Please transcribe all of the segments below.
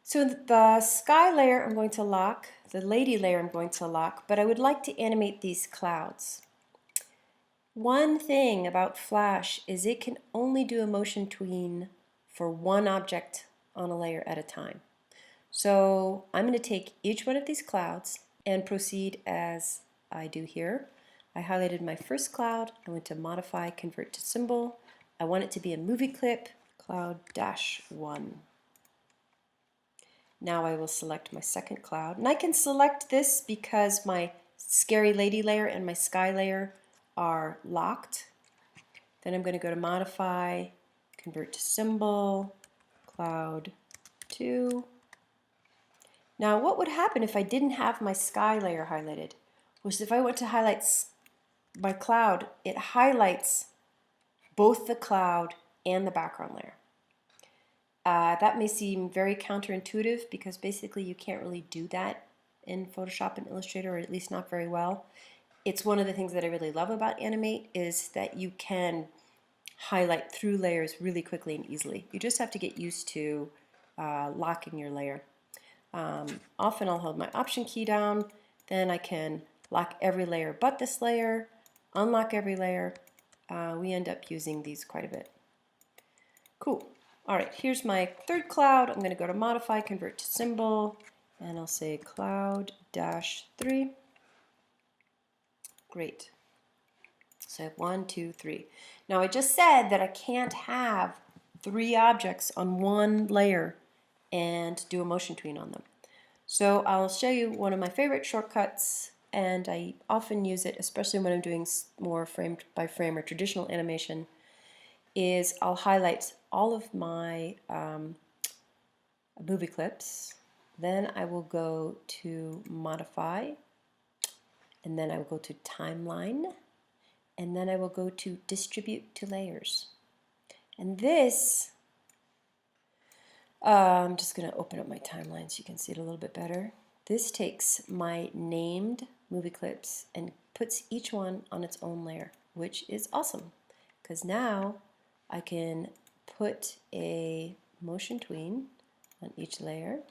So the sky layer I'm going to lock, the lady layer I'm going to lock, but I would like to animate these clouds. One thing about Flash is it can only do a motion tween for one object on a layer at a time. So I'm going to take each one of these clouds and proceed as I do here. I highlighted my first cloud. I went to modify, convert to symbol. I want it to be a movie clip, cloud -1. Now I will select my second cloud, and I can select this because my scary lady layer and my sky layer are locked. Then I'm going to go to modify, convert to symbol, cloud 2. Now what would happen if I didn't have my sky layer highlighted? Was if I went to highlight my cloud, it highlights both the cloud and the background layer. That may seem very counterintuitive because basically you can't really do that in Photoshop and Illustrator, or at least not very well. It's one of the things that I really love about Animate is that you can highlight through layers really quickly and easily. You just have to get used to locking your layer. Often I'll hold my Option key down, then I can lock every layer but this layer, unlock every layer. We end up using these quite a bit. Cool. All right, here's my third cloud. I'm going to go to modify, convert to symbol, and I'll say cloud -3. Great. So I have 1, 2, 3. Now I just said that I can't have 3 objects on one layer and do a motion tween on them. So I'll show you one of my favorite shortcuts, and I often use it, especially when I'm doing more frame by frame or traditional animation, is I'll highlight all of my movie clips, then I will go to modify, and then I will go to timeline, and then I will go to distribute to layers. And this, I'm just going to open up my timeline so you can see it a little bit better. This takes my named movie clips and puts each one on its own layer, which is awesome because now I can put a motion tween on each layer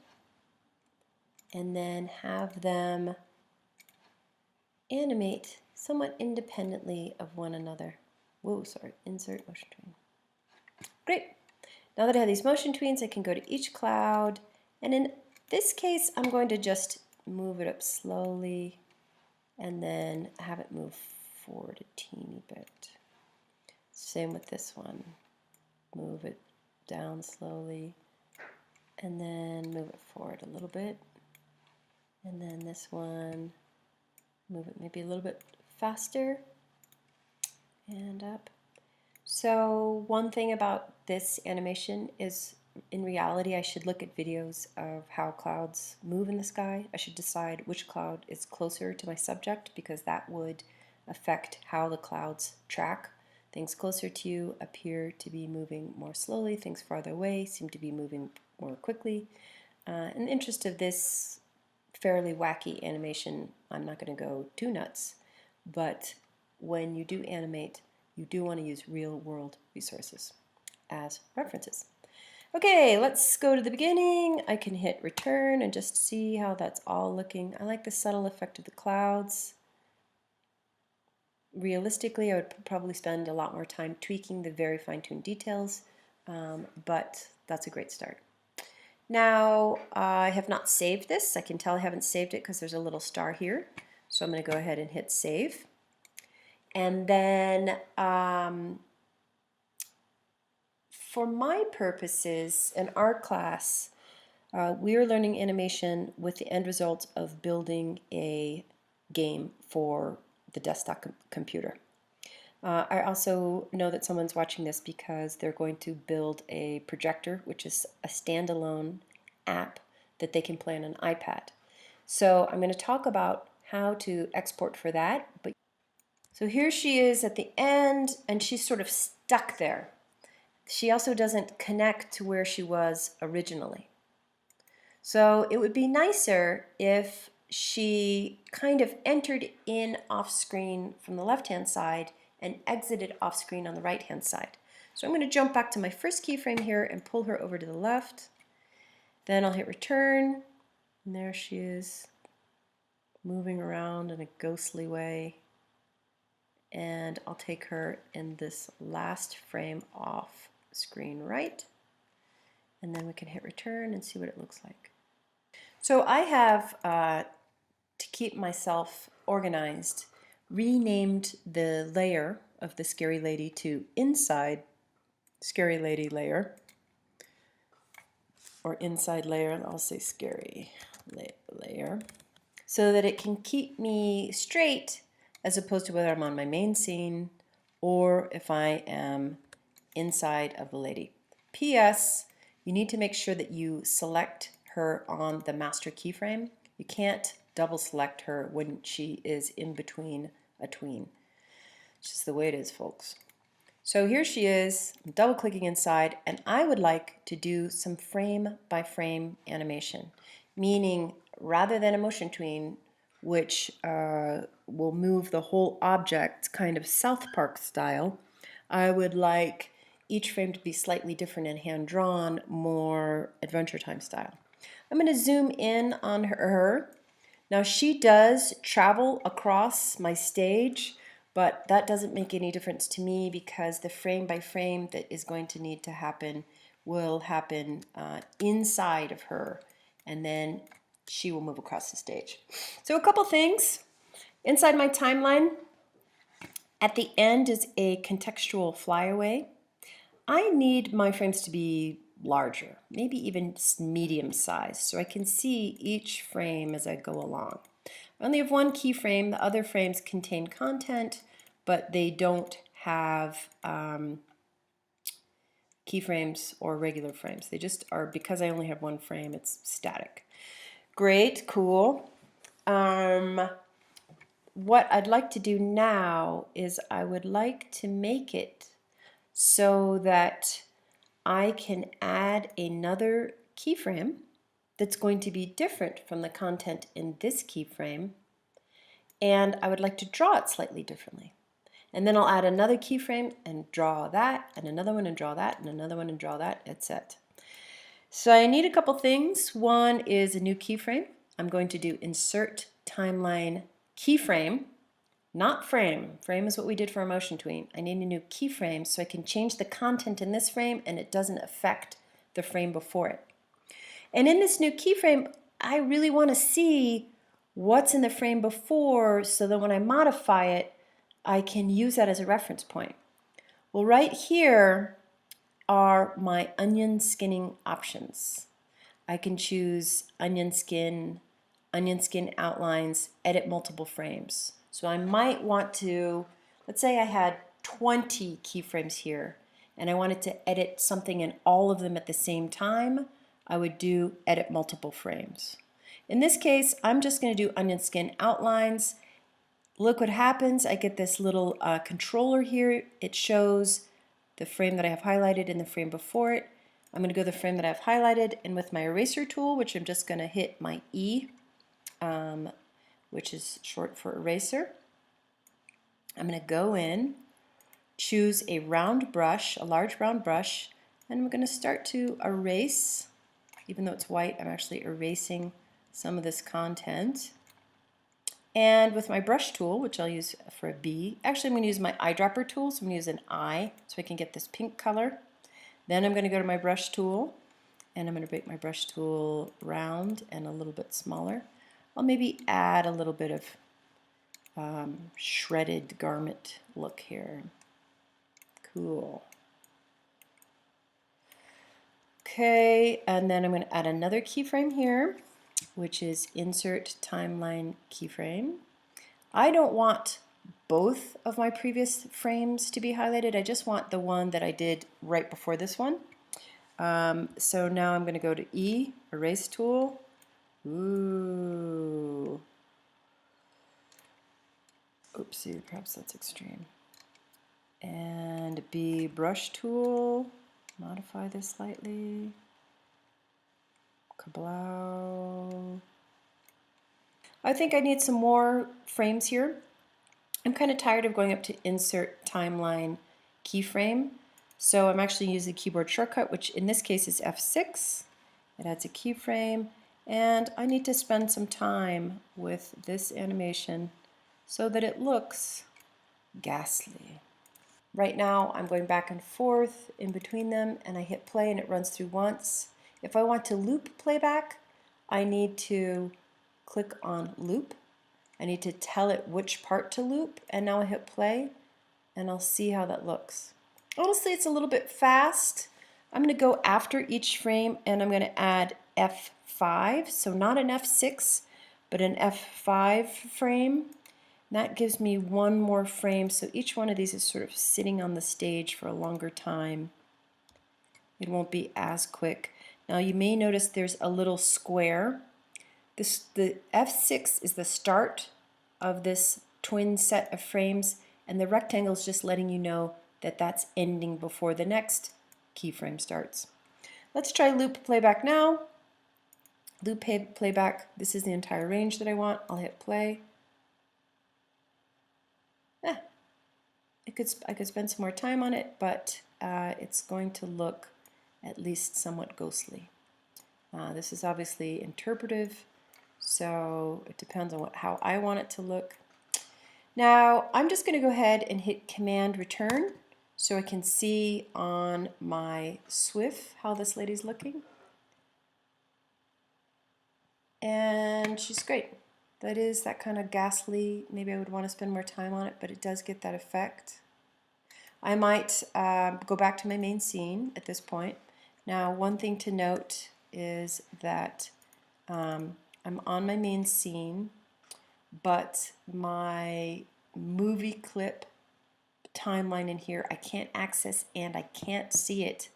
and then have them animate somewhat independently of one another. Whoa, sorry, insert motion tween. Great. Now that I have these motion tweens, I can go to each cloud, and in this case I'm going to just move it up slowly and then have it move forward a teeny bit. Same with this one. Move it down slowly and then move it forward a little bit. And then this one, move it maybe a little bit faster and up. So one thing about this animation is, in reality, I should look at videos of how clouds move in the sky. I should decide which cloud is closer to my subject because that would affect how the clouds track. Things closer to you appear to be moving more slowly. Things farther away seem to be moving more quickly. In the interest of this fairly wacky animation, I'm not going to go too nuts, but when you do animate, you do want to use real-world resources as references. Okay, let's go to the beginning. I can hit return and just see how that's all looking. I like the subtle effect of the clouds. Realistically, I would probably spend a lot more time tweaking the very fine-tuned details, but that's a great start. Now, I have not saved this. I can tell I haven't saved it because there's a little star here. So I'm going to go ahead and hit save. And then for my purposes in our class, we are learning animation with the end result of building a game for the desktop computer. I also know that someone's watching this because they're going to build a projector, which is a standalone app that they can play on an iPad. So I'm going to talk about how to export for that. So here she is at the end, and she's sort of stuck there. She also doesn't connect to where she was originally. So it would be nicer if she kind of entered in off screen from the left-hand side and exited off screen on the right-hand side. So I'm going to jump back to my first keyframe here and pull her over to the left. Then I'll hit return, and there she is, moving around in a ghostly way. And I'll take her in this last frame off screen right, and then we can hit return and see what it looks like. So I have, to keep myself organized, renamed the layer of the scary lady to inside scary lady layer, or inside layer, I'll say scary layer, so that it can keep me straight as opposed to whether I'm on my main scene or if I am inside of the lady. P.S. You need to make sure that you select her on the master keyframe. You can't double select her when she is in between a tween. It's just the way it is, folks. So here she is, I'm double clicking inside, and I would like to do some frame by frame animation, meaning rather than a motion tween, which will move the whole object kind of South Park style, I would like each frame to be slightly different and hand-drawn, more Adventure Time style. I'm going to zoom in on her. Now she does travel across my stage, but that doesn't make any difference to me because the frame by frame that is going to need to happen will happen inside of her, and then she will move across the stage. So a couple things. Inside my timeline, at the end is a contextual flyaway. I need my frames to be larger, maybe even medium size, so I can see each frame as I go along. I only have one keyframe. The other frames contain content, but they don't have keyframes or regular frames. They just are, because I only have one frame, it's static. Great, cool. What I'd like to do now is I would like to make it so that I can add another keyframe that's going to be different from the content in this keyframe, and I would like to draw it slightly differently. And then I'll add another keyframe and draw that, and another one and draw that, and another one and draw that, etc. So I need a couple things. One is a new keyframe. I'm going to do insert timeline keyframe, not frame. Frame is what we did for a motion tween. I need a new keyframe so I can change the content in this frame and it doesn't affect the frame before it. And in this new keyframe, I really want to see what's in the frame before so that when I modify it, I can use that as a reference point. Well, right here are my onion skinning options. I can choose onion skin outlines, edit multiple frames. So I might want to, let's say I had 20 keyframes here and I wanted to edit something in all of them at the same time, I would do edit multiple frames. In this case, I'm just going to do onion skin outlines. Look what happens. I get this little controller here. It shows the frame that I have highlighted and the frame before it. I'm going to go to the frame that I've highlighted, and with my eraser tool, which I'm just going to hit my E, which is short for eraser, I'm going to go in, choose a round brush, a large round brush, and I'm going to start to erase. Even though it's white, I'm actually erasing some of this content. And with my brush tool, which I'll use for a B, actually I'm going to use my eyedropper tool, so I'm going to use an eye so I can get this pink color. Then I'm going to go to my brush tool, and I'm going to make my brush tool round and a little bit smaller. I'll maybe add a little bit of shredded garment look here. Cool. Okay, and then I'm going to add another keyframe here, which is insert timeline keyframe. I don't want both of my previous frames to be highlighted. I just want the one that I did right before this one. So now I'm going to go to E, erase tool. Ooh. Oopsie, perhaps that's extreme. And B, brush tool. Modify this slightly. Kablow. I think I need some more frames here. I'm kind of tired of going up to insert timeline keyframe, so I'm actually using the keyboard shortcut, which in this case is F6, It adds a keyframe, and I need to spend some time with this animation so that it looks ghastly. Right now I'm going back and forth in between them, and I hit play and it runs through once. If I want to loop playback, I need to click on loop. I need to tell it which part to loop, and now I hit play and I'll see how that looks. Honestly, it's a little bit fast. I'm going to go after each frame and I'm going to add F5, so not an F6, but an F5 frame. That gives me one more frame, so each one of these is sort of sitting on the stage for a longer time. It won't be as quick. Now you may notice there's a little square. The F6 is the start of this twin set of frames, and the rectangle is just letting you know that that's ending before the next keyframe starts. Let's try loop playback now. Loop playback, this is the entire range that I want. I'll hit play. I could spend some more time on it, but it's going to look at least somewhat ghostly. This is obviously interpretive, so it depends on how I want it to look. Now I'm just going to go ahead and hit Command Return so I can see on my SWF how this lady's looking. And she's great. That is that kind of ghastly. Maybe I would want to spend more time on it, but it does get that effect. I might go back to my main scene at this point. Now, one thing to note is that I'm on my main scene, but my movie clip timeline in here I can't access, and I can't see it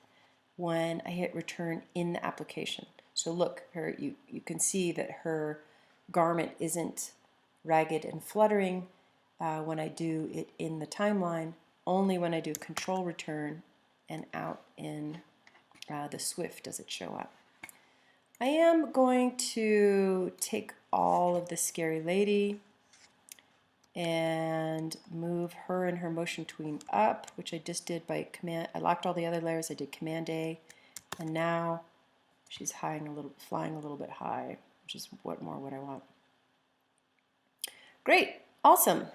when I hit return in the application. So look, you can see that her garment isn't ragged and fluttering when I do it in the timeline. Only when I do control return and out in the SWF does it show up. I am going to take all of the scary lady and move her and her motion tween up, which I just did by command. I locked all the other layers. I did Command A, and now she's flying a little bit high, which is what I want. Great, awesome.